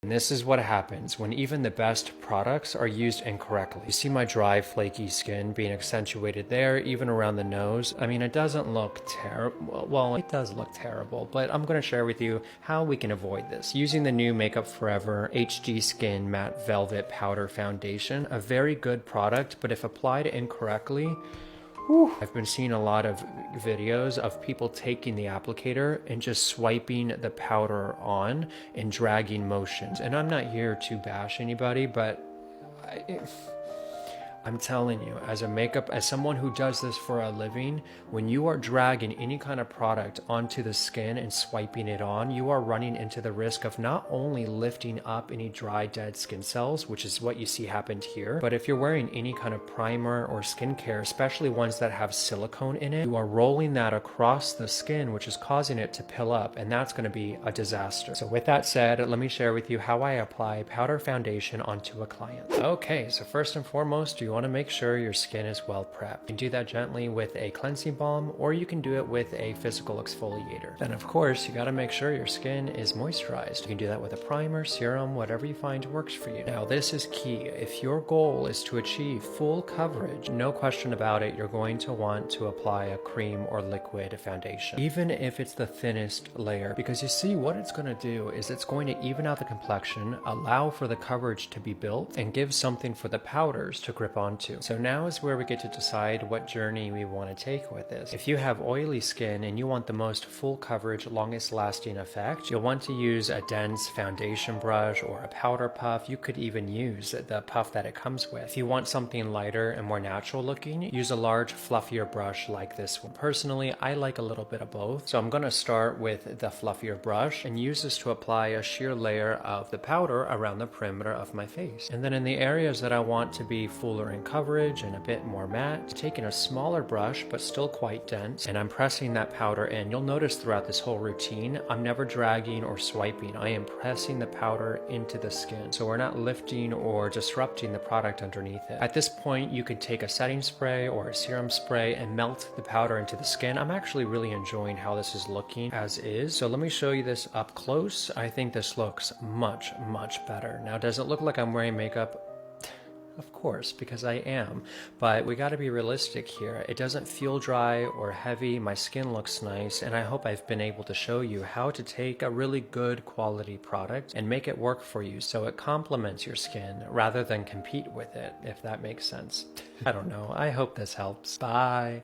And this is what happens when even the best products are used incorrectly. You see my dry, flaky skin being accentuated there, even around the nose. I mean, it doesn't look terrible. Well, it does look terrible, but I'm going to share with you how we can avoid this. Using the new Makeup Forever HD Skin Matte Velvet Powder Foundation, a very good product, but if applied incorrectly, I've been seeing a lot of videos of people taking the applicator and just swiping the powder on in dragging motions. And I'm not here to bash anybody, but I'm telling you, as someone who does this for a living, when you are dragging any kind of product onto the skin and swiping it on, you are running into the risk of not only lifting up any dry, dead skin cells, which is what you see happened here, but if you're wearing any kind of primer or skincare, especially ones that have silicone in it, you are rolling that across the skin, which is causing it to pill up, and that's going to be a disaster. So with that said, let me share with you how I apply powder foundation onto a client. Okay, so first and foremost, you want to make sure your skin is well prepped. You can do that gently with a cleansing balm, or you can do it with a physical exfoliator. Then of course, you got to make sure your skin is moisturized. You can do that with a primer, serum, whatever you find works for you. Now this is key. If your goal is to achieve full coverage, no question about it, you're going to want to apply a cream or liquid foundation, even if it's the thinnest layer, because you see what it's going to do is it's going to even out the complexion, allow for the coverage to be built, and give something for the powders to grip onto. So now is where we get to decide what journey we want to take with this. If you have oily skin and you want the most full coverage, longest lasting effect, you'll want to use a dense foundation brush or a powder puff. You could even use the puff that it comes with. If you want something lighter and more natural looking, use a large, fluffier brush like this one. Personally, I like a little bit of both. So I'm going to start with the fluffier brush and use this to apply a sheer layer of the powder around the perimeter of my face. And then in the areas that I want to be fuller in coverage and a bit more matte, taking a smaller brush but still quite dense, and I'm pressing that powder in. You'll notice throughout this whole routine, I'm never dragging or swiping. I am pressing the powder into the skin, so we're not lifting or disrupting the product underneath it. At this point, you could take a setting spray or a serum spray and melt the powder into the skin. I'm actually really enjoying how this is looking as is, so let me show you this up close. I think this looks much, much better. Now, does it look like I'm wearing makeup? Of course, because I am, but we got to be realistic here. It doesn't feel dry or heavy. My skin looks nice, and I hope I've been able to show you how to take a really good quality product and make it work for you so it complements your skin rather than compete with it, if that makes sense. I don't know. I hope this helps. Bye.